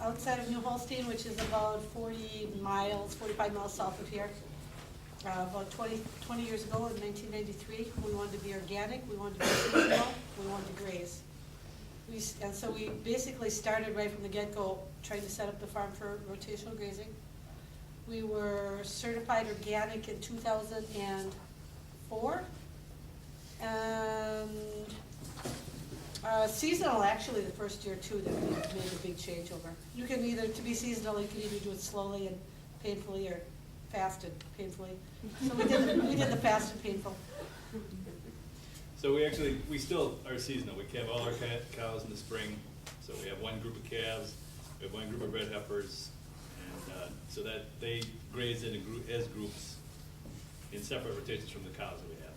outside of New Holstein, which is about 45 miles south of here. About 20 years ago, in 1993, we wanted to be organic, we wanted to be seasonal, we wanted to graze. And so we basically started right from the get-go trying to set up the farm for rotational grazing. We were certified organic in 2004, and seasonal actually the first year too that we made a big changeover. You can either, to be seasonal, you can either do it slowly and painfully or fast and painfully. So we did the fast and painful. So we still are seasonal. We calve all our cows in the spring. So we have one group of calves, we have one group of red heifers, and so that they graze in as groups in separate rotations from the cows that we have.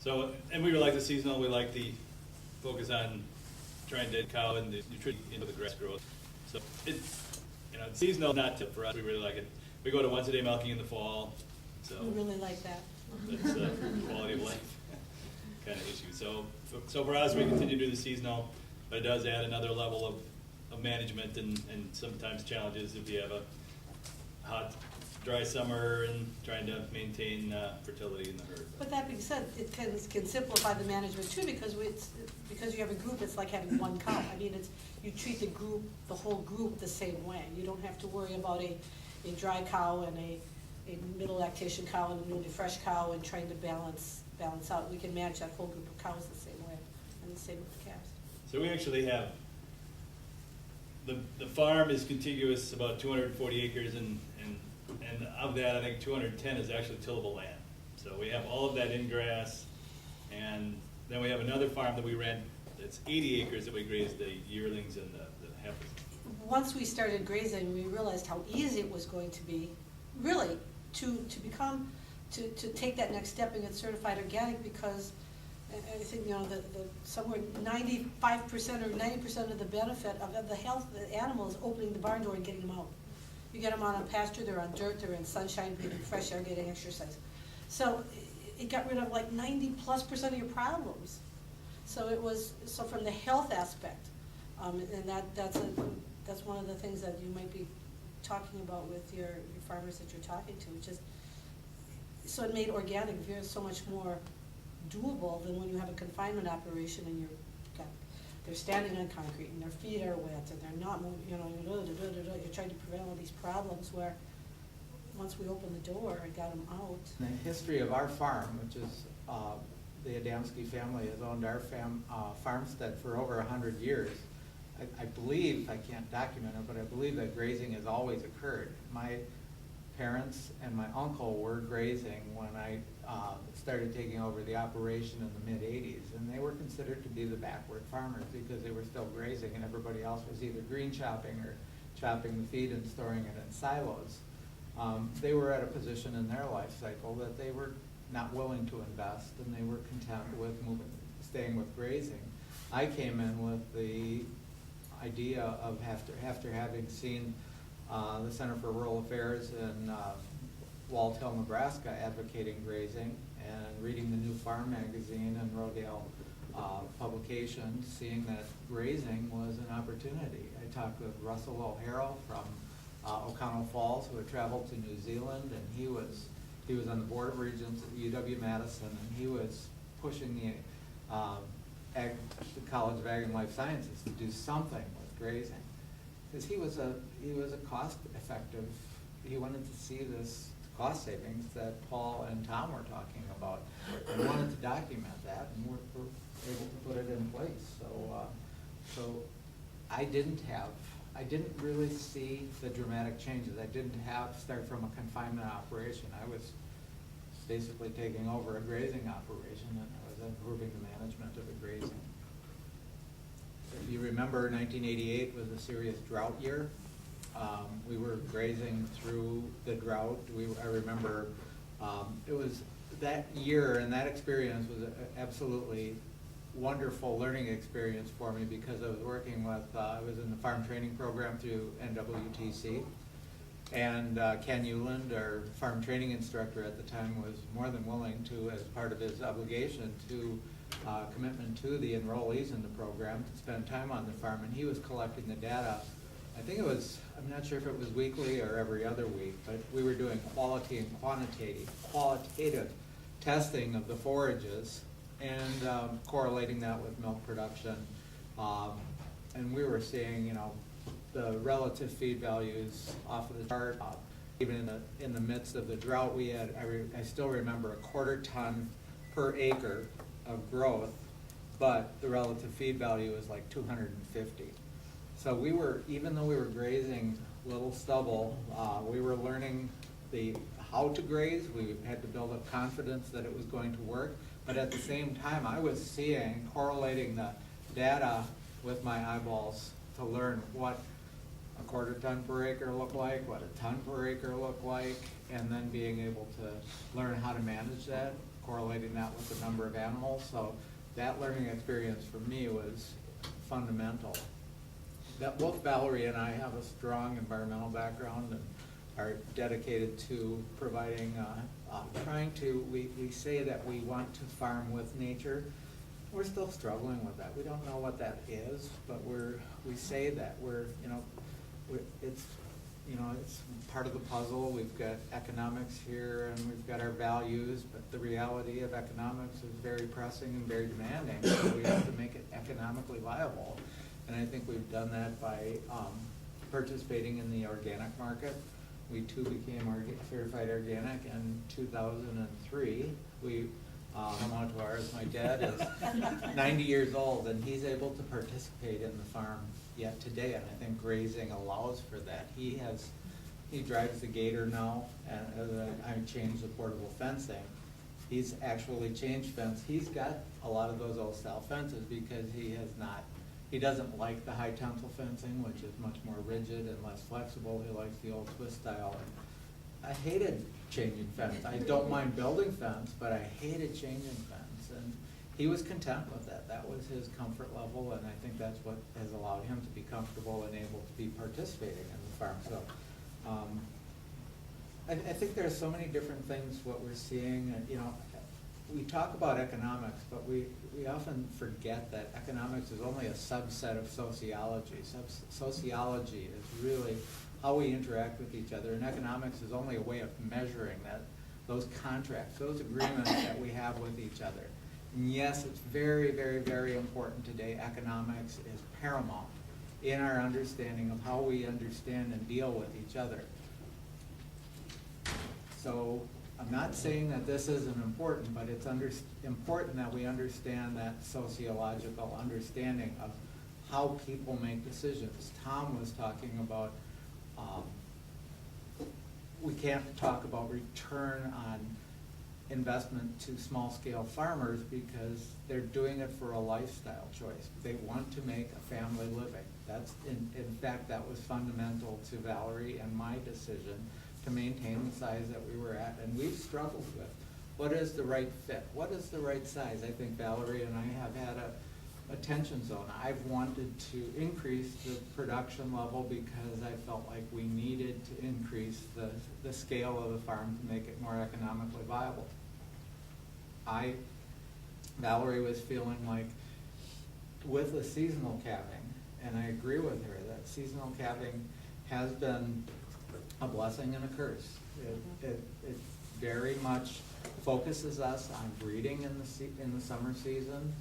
So, and we like the seasonal. We like the focus on trying to cow and the nutrition into the grass growth. So it's seasonal, not tip for us. We really like it. We go to once a day milking in the fall. So We really like that. that's quality of life kind of issue. So for us, we continue to do the seasonal, but it does add another level of management and sometimes challenges if you have a hot, dry summer and trying to maintain fertility in the herd. But that being said, it can simplify the management too, because you have a group, it's like having one cow. I mean, you treat the whole group the same way. You don't have to worry about a dry cow and a middle lactation cow and a newly fresh cow and trying to balance out. We can manage that whole group of cows the same way, and the same with the calves. So we actually have, the farm is contiguous, about 240 acres, and of that, I think 210 is actually tillable land. So we have all of that in grass, and then we have another farm that we rent that's 80 acres that we graze the yearlings and the heifers. Once we started grazing, we realized how easy it was going to be, really, to take that next step and get certified organic, because I think, somewhere 95% or 90% of the benefit of the health of the animal is opening the barn door and getting them out. You get them out on pasture, they're on dirt, they're in sunshine, breathing fresh air, getting exercise. So it got rid of like 90+% of your problems. So from the health aspect, and that's one of the things that you might be talking about with your farmers that you're talking to, so it made organic so much more doable than when you have a confinement operation and they're standing on concrete and their feet are wet and they're not moving, you're trying to prevent all these problems where once we opened the door and got them out. The history of our farm, which is the Adamski family has owned our farmstead for over 100 years. I believe, I can't document it, but I believe that grazing has always occurred. My parents and my uncle were grazing when I started taking over the operation in the mid-'80s, and they were considered to be the backward farmers because they were still grazing and everybody else was either green chopping or chopping the feed and storing it in silos. They were at a position in their life cycle that they were not willing to invest, and they were content with staying with grazing. I came in with the idea of after having seen the Center for Rural Affairs in Walt Hill, Nebraska advocating grazing, and reading the New Farm magazine and Rodale publication, seeing that grazing was an opportunity. I talked with Russell O'Harrell from O'Connell Falls, who had traveled to New Zealand, and he was on the Board of Regents at UW-Madison, and he was pushing the College of Ag and Life Sciences to do something with grazing, because he was a cost effective. He wanted to see this cost savings that Paul and Tom were talking about, and wanted to document that, and we're able to put it in place. So I didn't really see the dramatic changes. I didn't start from a confinement operation. I was basically taking over a grazing operation, and I was improving the management of the grazing. If you remember, 1988 was a serious drought year. We were grazing through the drought. I remember it was that year, and that experience was absolutely wonderful learning experience for me, because I was working with, I was in the farm training program through NWTC, and Ken Euland, our farm training instructor at the time, was more than willing to, as part of his obligation to commitment to the enrollees in the program, to spend time on the farm, and he was collecting the data I think it was, I'm not sure if it was weekly or every other week, but we were doing quality and qualitative testing of the forages and correlating that with milk production. And we were seeing, you know, the relative feed values off of the chart. Even in the midst of the drought, we had, I still remember, a 1/4 ton per acre of growth, but the relative feed value was like 250. So we were, even though we were grazing little stubble, we were learning how to graze. We had to build up confidence that it was going to work. But at the same time, I was correlating the data with my eyeballs to learn what a 1/4 ton per acre looked like, what a ton per acre looked like, and then being able to learn how to manage that, correlating that with the number of animals. So that learning experience for me was fundamental. That both Valerie and I have a strong environmental background and are dedicated to providing, we say that we want to farm with nature. We're still struggling with that. We don't know what that is, but we say that it's part of the puzzle. We've got economics here and we've got our values, but the reality of economics is very pressing and very demanding. So we have to make it economically viable. And I think we've done that by participating in the organic market. We too became certified organic in 2003. We come on to ours. My dad is 90 years old and he's able to participate in the farm yet today, and I think grazing allows for that. He drives the gator now, and I changed the portable fencing. He's actually changed fence. He's got a lot of those old style fences because he doesn't like the high tensile fencing, which is much more rigid and less flexible. He likes the old twist style. I hated changing fence. I don't mind building fence, but I hated changing fence. And he was content with that. That was his comfort level, and I think that's what has allowed him to be comfortable and able to be participating in the farm. So I think there's so many different things what we're seeing. We talk about economics, but we often forget that economics is only a subset of sociology. Sociology is really how we interact with each other, and economics is only a way of measuring those contracts, those agreements that we have with each other. And yes, it's very, very, very important today. Economics is paramount in our understanding of how we understand and deal with each other. So I'm not saying that this isn't important, but it's important that we understand that sociological understanding of how people make decisions. Tom was talking about we can't talk about return on investment to small-scale farmers because they're doing it for a lifestyle choice. They want to make a family living. That's in fact, that was fundamental to Valerie and my decision to maintain the size that we were at, and we've struggled with what is the right fit, what is the right size. I think Valerie and I have had a tension zone. I've wanted to increase the production level because I felt like we needed to increase the scale of the farm to make it more economically viable. Valerie was feeling like with the seasonal calving, and I agree with her that seasonal calving has been a blessing and a curse. It very much focuses us on breeding in the summer season.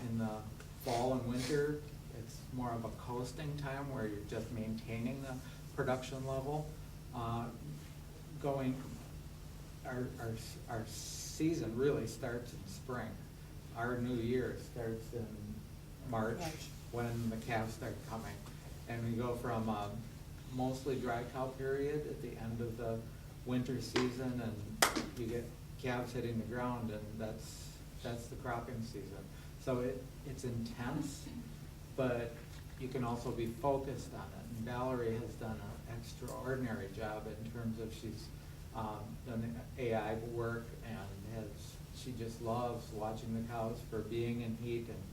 In the fall and winter, it's more of a coasting time where you're just maintaining the production level. Our season really starts in spring. Our new year starts in March when the calves start coming. And we go from a mostly dry cow period at the end of the winter season, and you get calves hitting the ground, and that's the cropping season. So it's intense, but you can also be focused on it. And Valerie has done an extraordinary job in terms of she's done AI work, and she just loves watching the cows for being in heat, and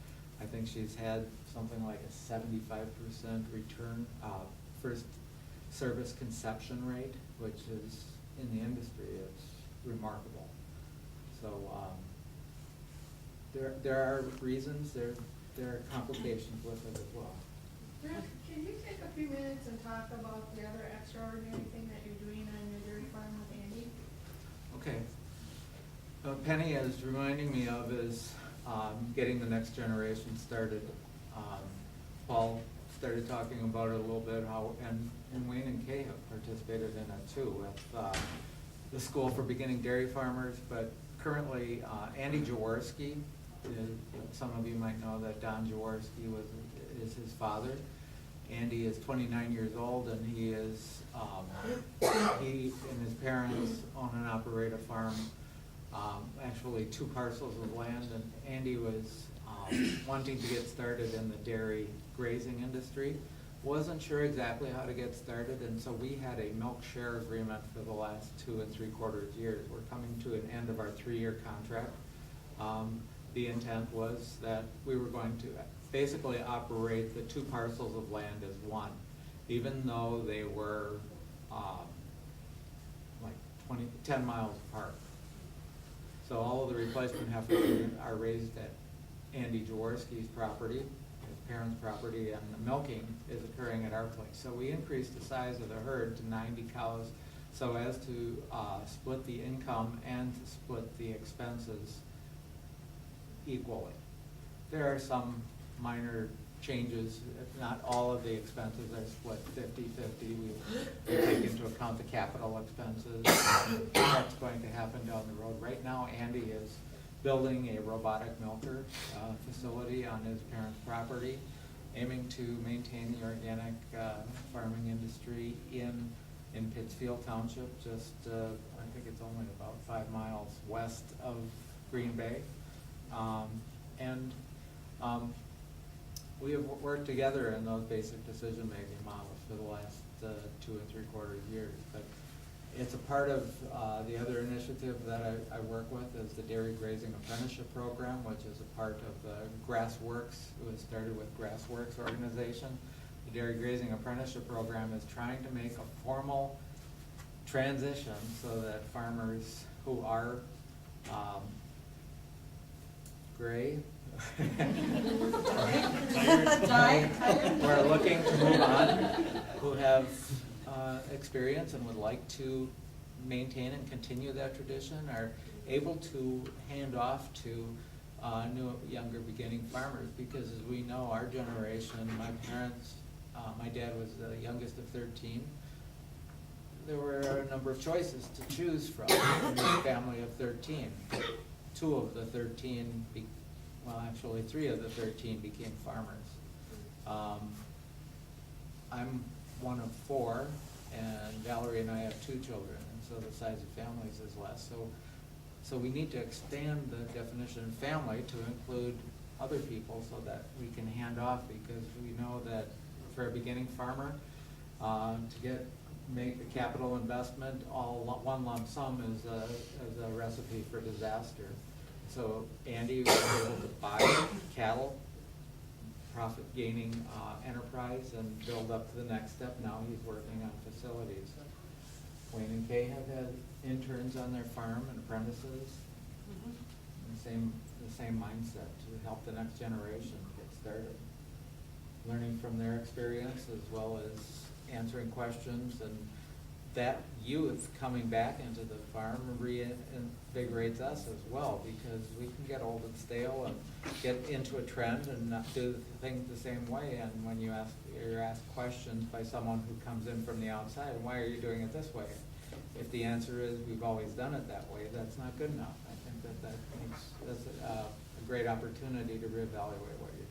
I think she's had something like a 75% return first service conception rate, which is in the industry, it's remarkable. So there are reasons, there are complications with it as well. Rick, can you take a few minutes and talk about the other extraordinary thing that you're doing on your dairy farm with Andy? Okay. What Penny is reminding me of is getting the next generation started. Paul started talking about it a little bit, and Wayne and Kay have participated in it too, with the School for Beginning Dairy Farmers, but currently Andy Jaworski, some of you might know that Don Jaworski is his father. Andy is 29 years old, and he and his parents own and operate a farm, actually 2 parcels of land, and Andy was wanting to get started in the dairy grazing industry. Wasn't sure exactly how to get started, and so we had a milk share agreement for the last 2 3/4 years. We're coming to an end of our 3-year contract. The intent was that we were going to basically operate the 2 parcels of land as one, even though they were like 10 miles apart. So all of the replacement heifers are raised at Andy Jaworski's property, his parents' property, and the milking is occurring at our place. So we increased the size of the herd to 90 cows so as to split the income and to split the expenses equally. There are some minor changes. If not all of the expenses are split 50-50. We take into account the capital expenses. That's going to happen down the road. Right now, Andy is building a robotic milker facility on his parents' property, aiming to maintain the organic farming industry in Pittsfield Township, just I think it's only about 5 miles west of Green Bay. We have worked together in those basic decision-making models for the last 2 3/4 years. But it's a part of the other initiative that I work with is the Dairy Grazing Apprenticeship Program, which is a part of the Grassworks. It was started with Grassworks organization. The Dairy Grazing Apprenticeship Program is trying to make a formal transition so that farmers who are gray we're looking to move on, who have experience and would like to maintain and continue that tradition, are able to hand off to new, younger, beginning farmers. Because as we know, our generation, my parents, my dad was the youngest of 13. There were a number of choices to choose from in a family of 13. 2 of the 13 well, actually 3 of the 13 became farmers. I'm one of 4, and Valerie and I have 2 children, and so the size of families is less. So we need to expand the definition of family to include other people so that we can hand off, because we know that for a beginning farmer, to make a capital investment, one lump sum is a recipe for disaster. So Andy was able to buy cattle, profit-gaining enterprise, and build up to the next step. Now he's working on facilities. Wayne and Kay have had interns on their farm and apprentices. The same mindset to help the next generation get started. Learning from their experience as well as answering questions, and that youth coming back into the farm reinvigorates us as well, because we can get old and stale and get into a trend and not do things the same way. And when you're asked questions by someone who comes in from the outside, why are you doing it this way? If the answer is we've always done it that way, that's not good enough. I think that's a great opportunity to reevaluate what you're